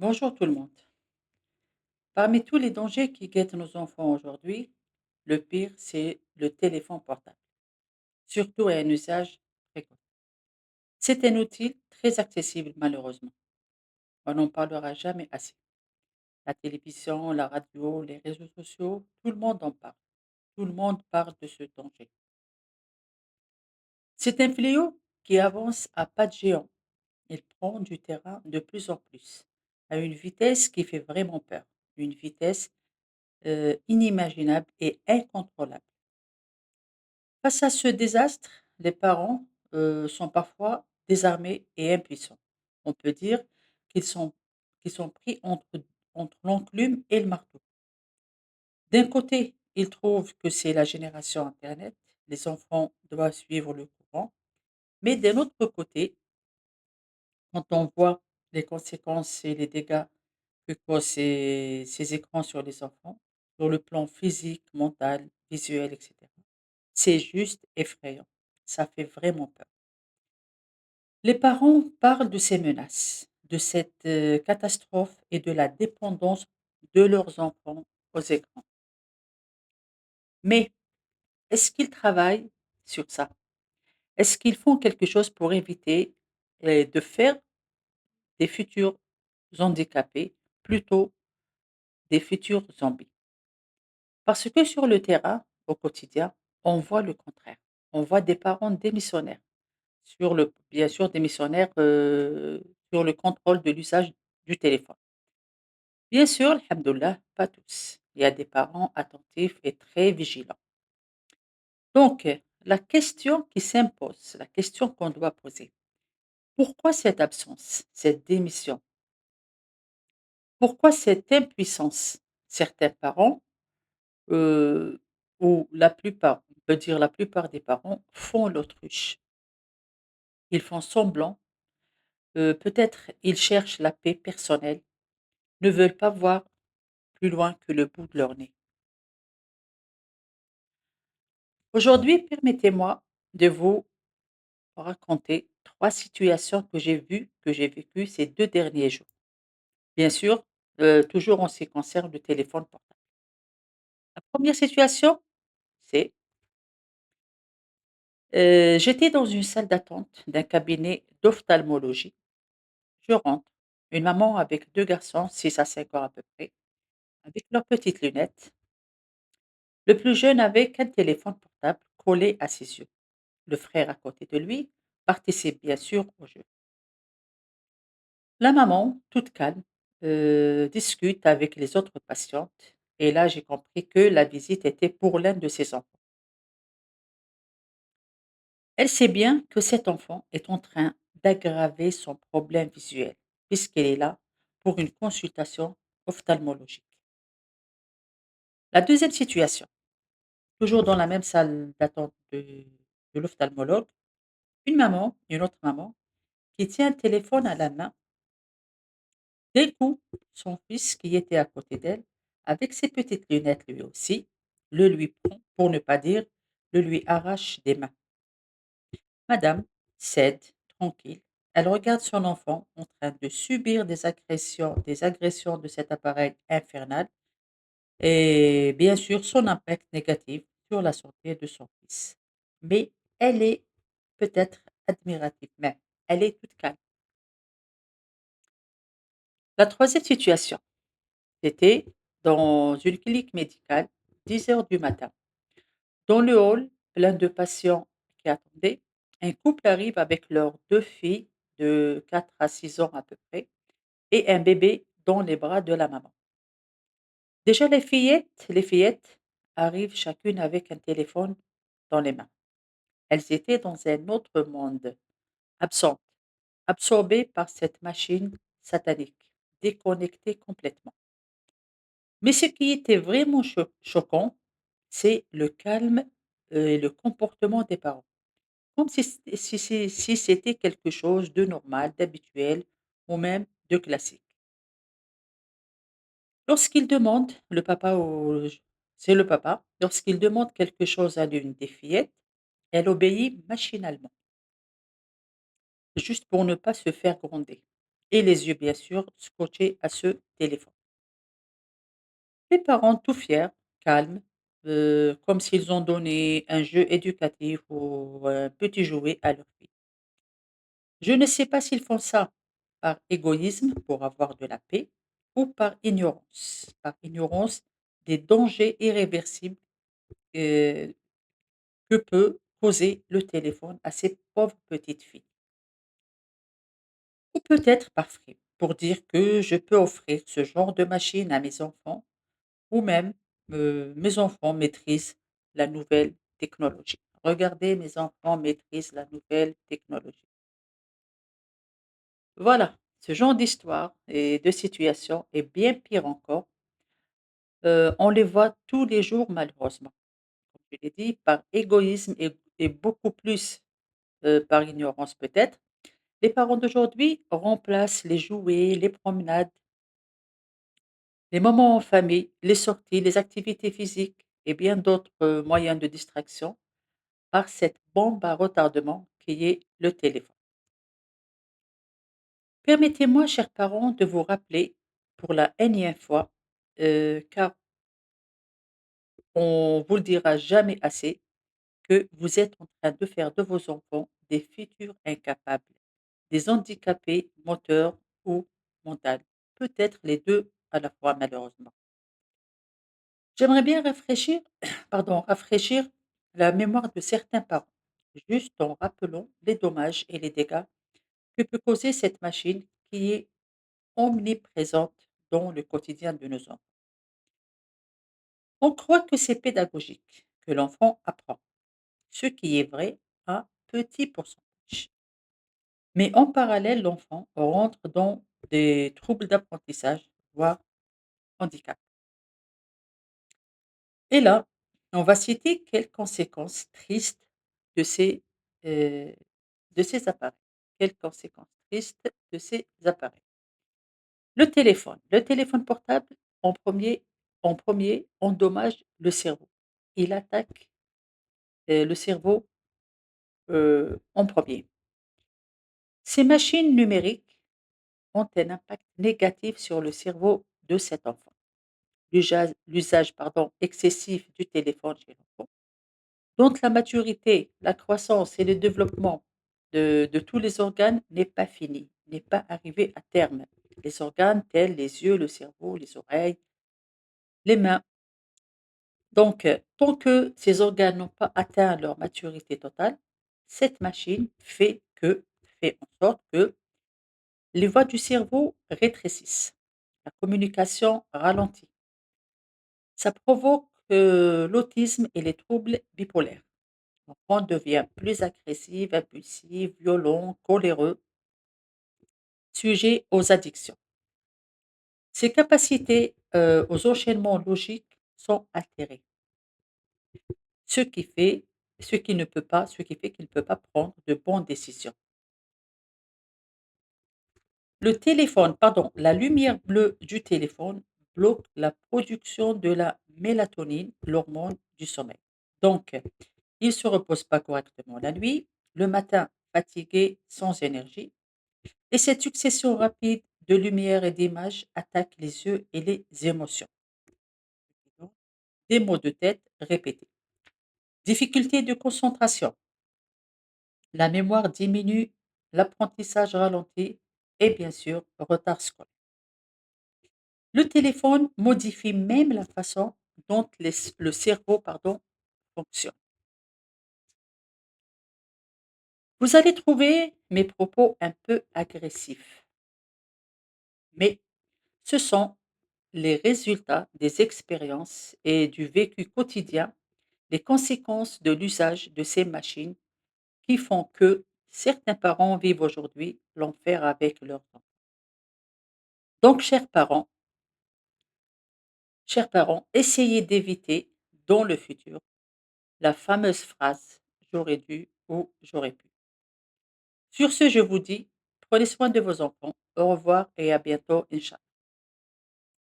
Bonjour tout le monde. Parmi tous les dangers qui guettent nos enfants aujourd'hui, le pire, c'est le téléphone portable, surtout à un usage précoce. C'est un outil très accessible malheureusement. On n'en parlera jamais assez. La télévision, la radio, les réseaux sociaux, tout le monde en parle. Tout le monde parle de ce danger. C'est un fléau qui avance à pas de géant. Il prend du terrain de plus en plus, à une vitesse qui fait vraiment peur, une vitesse inimaginable et incontrôlable. Face à ce désastre, les parents, sont parfois désarmés et impuissants. On peut dire qu'ils sont qu'ils sont pris entre l'enclume et le marteau. D'un côté, ils trouvent que c'est la génération internet, les enfants doivent suivre le courant, mais d'un autre côté, quand on voit les conséquences et les dégâts que causent ces écrans sur les enfants, sur le plan physique, mental, visuel et cetera, c'est juste effrayant. Ça fait vraiment peur. Les parents parlent de ces menaces, de cette, catastrophe et de la dépendance de leurs enfants aux écrans. Mais est-ce qu'ils travaillent sur ça? Est-ce qu'ils font quelque chose pour éviter, de faire des futurs handicapés, plutôt des futurs zombies? Parce que sur le terrain, au quotidien, on voit le contraire. On voit des parents démissionnaires. Bien sûr, démissionnaire, sur le contrôle de l'usage du téléphone. Bien sûr, alhamdoulilah, pas tous. Il y a des parents attentifs et très vigilants. Donc, la question qui s'impose, la question qu'on doit poser: pourquoi cette absence, cette démission? Pourquoi cette impuissance? Certains parents, heu, ou la plupart, on peut dire la plupart des parents, font l'autruche. Ils font semblant, peut-être ils cherchent la paix personnelle, ne veulent pas voir plus loin que le bout de leur nez. Aujourd'hui, permettez-moi de vous raconter 3 situations que j'ai vues, que j'ai vécues ces 2 derniers jours. Bien sûr, toujours en ce qui concerne le téléphone portable. La première situation, c'est, j'étais dans une salle d'attente d'un cabinet d'ophtalmologie. Je rentre, une maman avec 2 garçons, 6 à 5 ans à peu près, avec leurs petites lunettes. Le plus jeune avait qu'un téléphone portable collé à ses yeux. Le frère à côté de lui participe bien sûr au jeu. La maman, toute calme, discute avec les autres patientes et là, j'ai compris que la visite était pour l'un de ses enfants. Elle sait bien que cet enfant est en train d'aggraver son problème visuel puisqu'elle est là pour une consultation ophtalmologique. La deuxième situation, toujours dans la même salle d'attente de l'ophtalmologue, une autre maman qui tient un téléphone à la main. D'un coup, son fils qui était à côté d'elle, avec ses petites lunettes lui aussi, le lui prend, pour ne pas dire, le lui arrache des mains. Madame cède, tranquille. Elle regarde son enfant en train de subir des agressions de cet appareil infernal et bien sûr son impact négatif sur la santé de son fils. Mais elle est peut-être admirative même. Elle est toute calme. La troisième situation, c'était dans une clinique médicale, 10 heures du matin. Dans le hall, plein de patients qui attendaient, un couple arrive avec leurs 2 filles de 4 à 6 ans à peu près et un bébé dans les bras de la maman. Déjà les fillettes arrivent chacune avec un téléphone dans les mains. Elles étaient dans un autre monde, absentes, absorbées par cette machine satanique, déconnectées complètement. Mais ce qui était vraiment choquant, c'est le calme, et le comportement des parents. Comme si c'était quelque chose de normal, d'habituel ou même de classique. Lorsqu'il demande, le papa ou c'est le papa, lorsqu'il demande quelque chose à l'une des fillettes, elle obéit machinalement, juste pour ne pas se faire gronder. et les yeux bien sûr scotchés à ce téléphone. Les parents tout fiers, calmes, comme s'ils ont donné un jeu éducatif ou un petit jouet à leur fille. Je ne sais pas s'ils font ça par égoïsme pour avoir de la paix ou par ignorance des dangers irréversibles euh, que peut causer le téléphone à ces pauvres petites filles. Ou peut-être par frime, pour dire que je peux offrir ce genre de machine à mes enfants ou même mes enfants maîtrisent la nouvelle technologie. Regardez, mes enfants maîtrisent la nouvelle technologie. Voilà, ce genre d'histoire et de situation est bien pire encore. On les voit tous les jours malheureusement. Comme je l'ai dit, par égoïsme et beaucoup plus par ignorance peut-être. Les parents d'aujourd'hui remplacent les jouets, les promenades, les moments en famille, les sorties, les activités physiques et bien d'autres moyens de distraction par cette bombe à retardement qui est le téléphone. Permettez-moi, chers parents, de vous rappeler pour la énième fois, car on vous le dira jamais assez, que vous êtes en train de faire de vos enfants des futurs incapables, des handicapés moteurs ou mentaux, peut-être les deux à la fois malheureusement. J'aimerais bien rafraîchir la mémoire de certains parents, juste en rappelant les dommages et les dégâts que peut causer cette machine qui est omniprésente dans le quotidien de nos enfants. On croit que c'est pédagogique, que l'enfant apprend, ce qui est vrai à petit pourcentage. Mais en parallèle, l'enfant rentre dans des troubles d'apprentissage, voire handicap. Et là, on va citer quelques conséquences tristes de euh, de ces appareils. Quelles conséquences tristes de ces appareils? Le téléphone portable en premier endommage le cerveau. Il attaque, le cerveau, en premier. Ces machines numériques ont un impact négatif sur le cerveau de cet enfant. L'usage excessif du téléphone chez l'enfant. Donc la maturité, la croissance et le développement de tous les organes n'est pas fini, n'est pas arrivé à terme. Les organes tels les yeux, le cerveau, les oreilles, les mains. Donc, tant que ces organes n'ont pas atteint leur maturité totale, cette machine fait en sorte que les voies du cerveau rétrécissent, la communication ralentit. Ça provoque l'autisme et les troubles bipolaires. L'enfant devient plus agressif, impulsif, violent, coléreux, sujet aux addictions. Ses capacités aux enchaînements logiques sont altérées, ce qui fait, ce qui fait qu'il ne peut pas prendre de bonnes décisions. La lumière bleue du téléphone bloque la production de la mélatonine, l'hormone du sommeil. Donc, il ne se repose pas correctement la nuit, le matin fatigué, sans énergie, et cette succession rapide de lumière et d'images attaque les yeux et les émotions. Des maux de tête répétés. Difficulté de concentration. La mémoire diminue, l'apprentissage ralentit et bien sûr, retard scolaire. Le téléphone modifie même la façon dont le cerveau fonctionne. Vous allez trouver mes propos un peu agressifs, mais ce sont les résultats des expériences et du vécu quotidien, les conséquences de l'usage de ces machines qui font que certains parents vivent aujourd'hui l'enfer avec leurs enfants. Donc, chers parents, essayez d'éviter dans le futur la fameuse phrase j'aurais dû ou j'aurais pu. Sur ce, je vous dis, prenez soin de vos enfants. Au revoir et à bientôt, Inch'Allah.